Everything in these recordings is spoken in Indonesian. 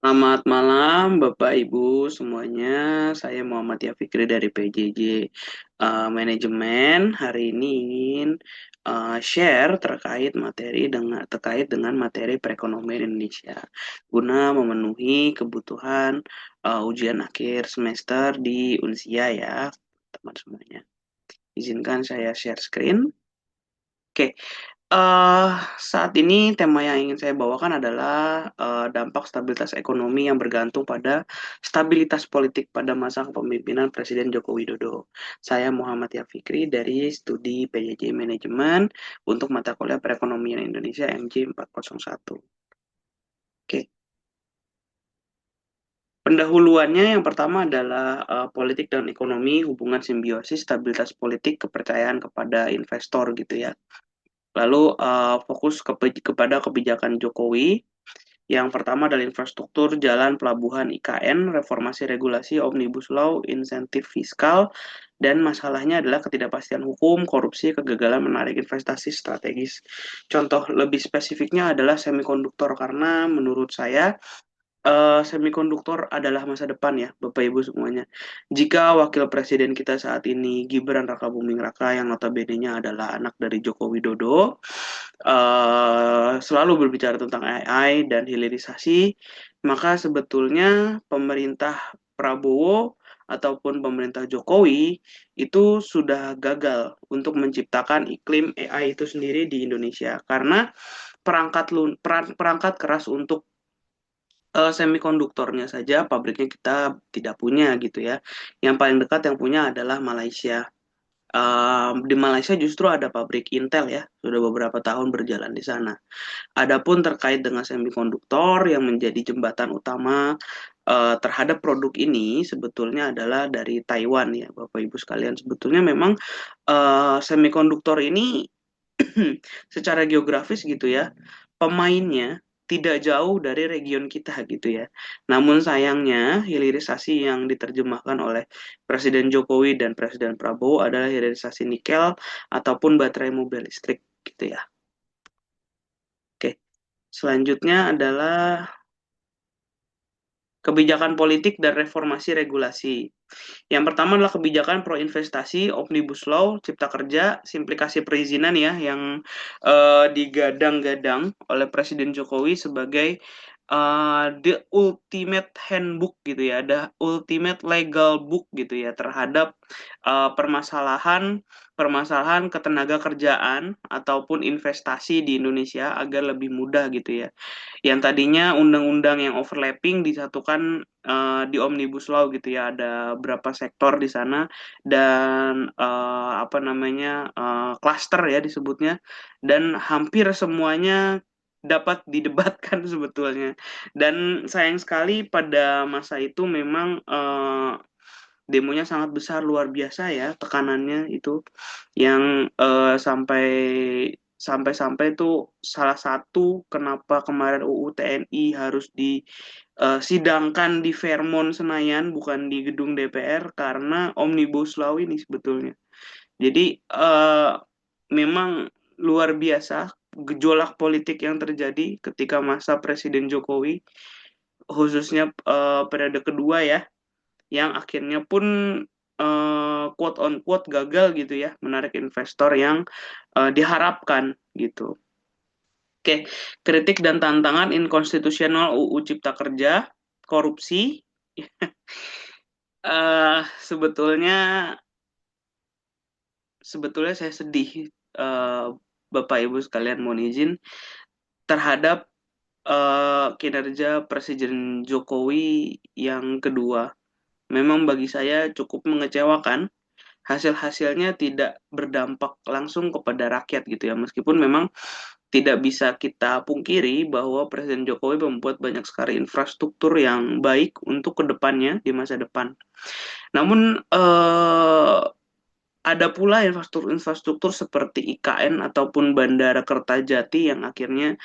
Selamat malam, Bapak Ibu semuanya. Saya Muhammad Yafikri dari PJJ Manajemen. Hari ini ingin share terkait dengan materi perekonomian Indonesia, guna memenuhi kebutuhan ujian akhir semester di Unsia ya, teman semuanya. Izinkan saya share screen. Oke, eh saat ini tema yang ingin saya bawakan adalah dampak stabilitas ekonomi yang bergantung pada stabilitas politik pada masa kepemimpinan Presiden Joko Widodo. Saya Muhammad Yafikri dari Studi PJJ Manajemen untuk mata kuliah Perekonomian Indonesia MJ 401. Oke, pendahuluannya yang pertama adalah politik dan ekonomi, hubungan simbiosis, stabilitas politik, kepercayaan kepada investor gitu ya. Lalu fokus kepada kebijakan Jokowi. Yang pertama adalah infrastruktur, jalan, pelabuhan, IKN, reformasi regulasi, omnibus law, insentif fiskal, dan masalahnya adalah ketidakpastian hukum, korupsi, kegagalan menarik investasi strategis. Contoh lebih spesifiknya adalah semikonduktor, karena menurut saya semikonduktor adalah masa depan ya, Bapak Ibu semuanya. Jika wakil presiden kita saat ini Gibran Rakabuming Raka yang notabene-nya adalah anak dari Joko Widodo, selalu berbicara tentang AI dan hilirisasi, maka sebetulnya pemerintah Prabowo ataupun pemerintah Jokowi itu sudah gagal untuk menciptakan iklim AI itu sendiri di Indonesia karena perangkat keras untuk semikonduktornya saja pabriknya kita tidak punya gitu ya. Yang paling dekat yang punya adalah Malaysia. Di Malaysia justru ada pabrik Intel ya, sudah beberapa tahun berjalan di sana. Adapun terkait dengan semikonduktor yang menjadi jembatan utama terhadap produk ini sebetulnya adalah dari Taiwan ya, Bapak Ibu sekalian. Sebetulnya memang semikonduktor ini secara geografis gitu ya, pemainnya tidak jauh dari region kita gitu ya. Namun sayangnya hilirisasi yang diterjemahkan oleh Presiden Jokowi dan Presiden Prabowo adalah hilirisasi nikel ataupun baterai mobil listrik gitu ya. Oke, selanjutnya adalah kebijakan politik dan reformasi regulasi. Yang pertama adalah kebijakan pro investasi, omnibus law, cipta kerja, simplikasi perizinan ya yang digadang-gadang oleh Presiden Jokowi sebagai the ultimate handbook gitu ya, the ultimate legal book gitu ya terhadap permasalahan permasalahan ketenaga kerjaan ataupun investasi di Indonesia agar lebih mudah gitu ya. Yang tadinya undang-undang yang overlapping disatukan di Omnibus Law gitu ya, ada berapa sektor di sana dan apa namanya cluster ya disebutnya, dan hampir semuanya dapat didebatkan sebetulnya. Dan sayang sekali pada masa itu memang demonya sangat besar, luar biasa ya tekanannya itu, yang sampai-sampai itu salah satu kenapa kemarin UU TNI harus disidangkan di Fairmont Senayan bukan di gedung DPR karena Omnibus Law ini sebetulnya. Jadi memang luar biasa gejolak politik yang terjadi ketika masa Presiden Jokowi, khususnya periode kedua ya, yang akhirnya pun quote on quote gagal gitu ya menarik investor yang diharapkan gitu. Oke, kritik dan tantangan inkonstitusional UU Cipta Kerja, korupsi. Sebetulnya sebetulnya saya sedih, eh, Bapak Ibu sekalian mohon izin terhadap kinerja Presiden Jokowi yang kedua. Memang bagi saya cukup mengecewakan, hasil-hasilnya tidak berdampak langsung kepada rakyat gitu ya. Meskipun memang tidak bisa kita pungkiri bahwa Presiden Jokowi membuat banyak sekali infrastruktur yang baik untuk kedepannya di masa depan. Namun ada pula infrastruktur seperti IKN ataupun Bandara Kertajati yang akhirnya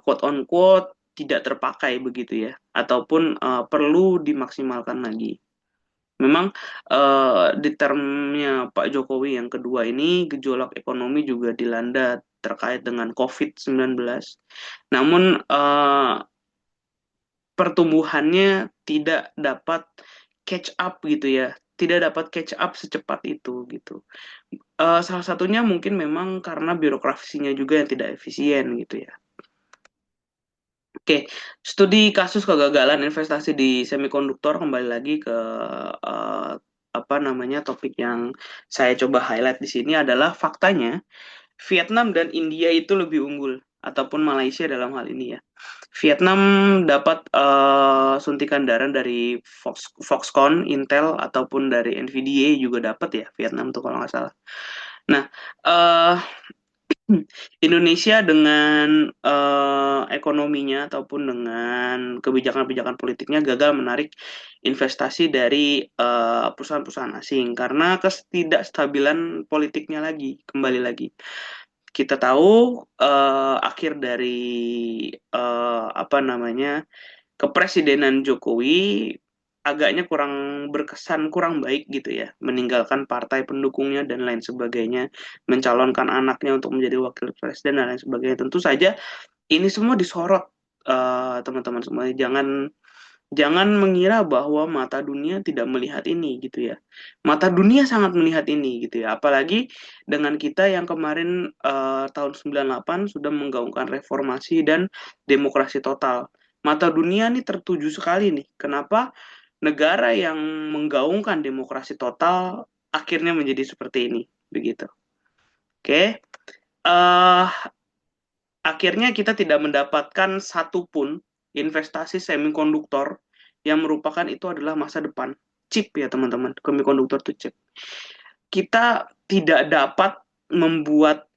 quote on quote tidak terpakai begitu ya, ataupun perlu dimaksimalkan lagi. Memang di termnya Pak Jokowi yang kedua ini gejolak ekonomi juga dilanda terkait dengan COVID-19. Namun pertumbuhannya tidak dapat catch up gitu ya, tidak dapat catch up secepat itu gitu. Salah satunya mungkin memang karena birokrasinya juga yang tidak efisien gitu ya. Oke, studi kasus kegagalan investasi di semikonduktor kembali lagi ke eh, apa namanya topik yang saya coba highlight di sini adalah faktanya Vietnam dan India itu lebih unggul ataupun Malaysia dalam hal ini ya. Vietnam dapat suntikan dana dari Foxconn, Intel ataupun dari Nvidia juga dapat ya Vietnam tuh kalau nggak salah. Nah, eh Indonesia dengan ekonominya ataupun dengan kebijakan-kebijakan politiknya gagal menarik investasi dari perusahaan-perusahaan asing karena ketidakstabilan politiknya lagi, kembali lagi. Kita tahu akhir dari apa namanya kepresidenan Jokowi agaknya kurang berkesan, kurang baik gitu ya, meninggalkan partai pendukungnya dan lain sebagainya, mencalonkan anaknya untuk menjadi wakil presiden dan lain sebagainya. Tentu saja ini semua disorot teman-teman semua. Jangan jangan mengira bahwa mata dunia tidak melihat ini gitu ya. Mata dunia sangat melihat ini gitu ya. Apalagi dengan kita yang kemarin tahun 98 sudah menggaungkan reformasi dan demokrasi total. Mata dunia nih tertuju sekali nih. Kenapa negara yang menggaungkan demokrasi total akhirnya menjadi seperti ini begitu. Oke. Uh, Akhirnya kita tidak mendapatkan satupun investasi semikonduktor yang merupakan itu adalah masa depan. Chip ya teman-teman, semikonduktor itu chip. Kita tidak dapat membuat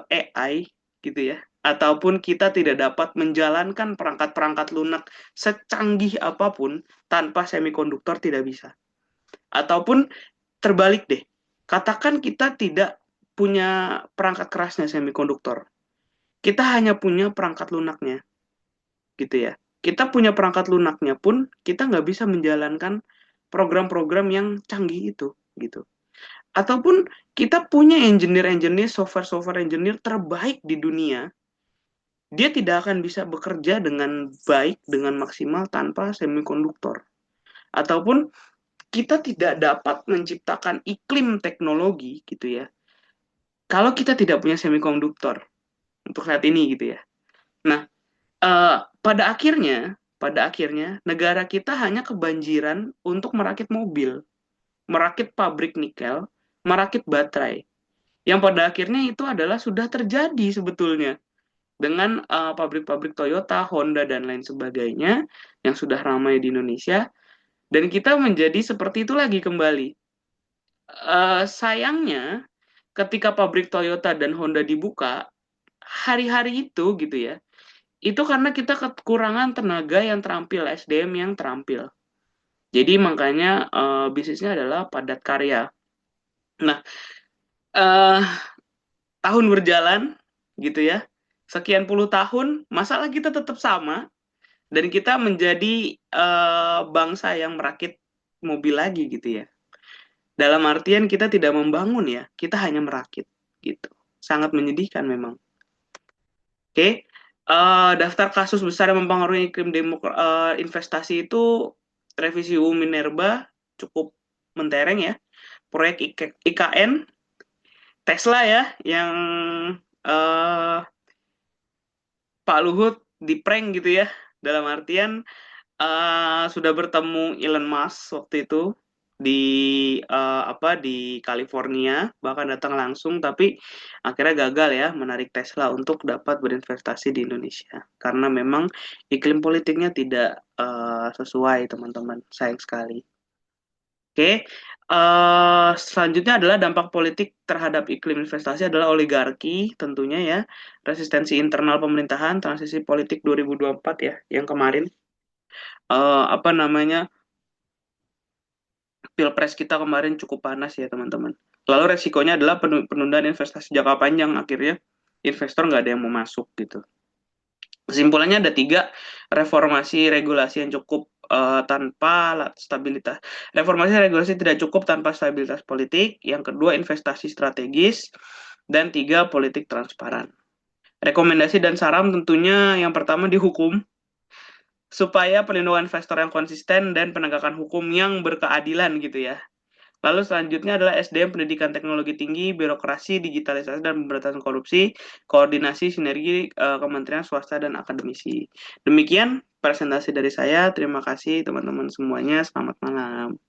AI gitu ya, ataupun kita tidak dapat menjalankan perangkat-perangkat lunak secanggih apapun tanpa semikonduktor tidak bisa. Ataupun terbalik deh, katakan kita tidak punya perangkat kerasnya semikonduktor, kita hanya punya perangkat lunaknya gitu ya. Kita punya perangkat lunaknya pun kita nggak bisa menjalankan program-program yang canggih itu gitu. Ataupun kita punya engineer-engineer, software-software engineer terbaik di dunia, dia tidak akan bisa bekerja dengan baik, dengan maksimal tanpa semikonduktor. Ataupun kita tidak dapat menciptakan iklim teknologi gitu ya, kalau kita tidak punya semikonduktor untuk saat ini gitu ya. Nah, pada akhirnya negara kita hanya kebanjiran untuk merakit mobil, merakit pabrik nikel, merakit baterai. Yang pada akhirnya itu adalah sudah terjadi sebetulnya dengan pabrik-pabrik Toyota, Honda dan lain sebagainya yang sudah ramai di Indonesia dan kita menjadi seperti itu lagi kembali. Sayangnya ketika pabrik Toyota dan Honda dibuka hari-hari itu gitu ya, itu karena kita kekurangan tenaga yang terampil, SDM yang terampil. Jadi makanya bisnisnya adalah padat karya. Nah, uh, tahun berjalan gitu ya, sekian puluh tahun, masalah kita tetap sama dan kita menjadi bangsa yang merakit mobil lagi gitu ya. Dalam artian kita tidak membangun ya, kita hanya merakit gitu. Sangat menyedihkan memang. Oke, daftar kasus besar yang mempengaruhi iklim investasi itu revisi UU Minerba cukup mentereng ya. Proyek IKN, Tesla ya, yang uh, Pak Luhut di prank gitu ya. Dalam artian sudah bertemu Elon Musk waktu itu di di California, bahkan datang langsung, tapi akhirnya gagal ya menarik Tesla untuk dapat berinvestasi di Indonesia karena memang iklim politiknya tidak sesuai teman-teman, sayang sekali. Oke, selanjutnya adalah dampak politik terhadap iklim investasi adalah oligarki tentunya ya, resistensi internal pemerintahan, transisi politik 2024 ya, yang kemarin apa namanya pilpres kita kemarin cukup panas ya teman-teman. Lalu resikonya adalah penundaan investasi jangka panjang, akhirnya investor nggak ada yang mau masuk gitu. Kesimpulannya ada 3, reformasi regulasi yang cukup tanpa stabilitas. Reformasi regulasi tidak cukup tanpa stabilitas politik. Yang kedua, investasi strategis. Dan 3, politik transparan. Rekomendasi dan saran tentunya yang pertama dihukum. supaya pelindungan investor yang konsisten dan penegakan hukum yang berkeadilan gitu ya. Lalu selanjutnya adalah SDM Pendidikan Teknologi Tinggi, Birokrasi, Digitalisasi, dan Pemberantasan Korupsi, Koordinasi Sinergi Kementerian Swasta dan Akademisi. Demikian presentasi dari saya. Terima kasih teman-teman semuanya. Selamat malam.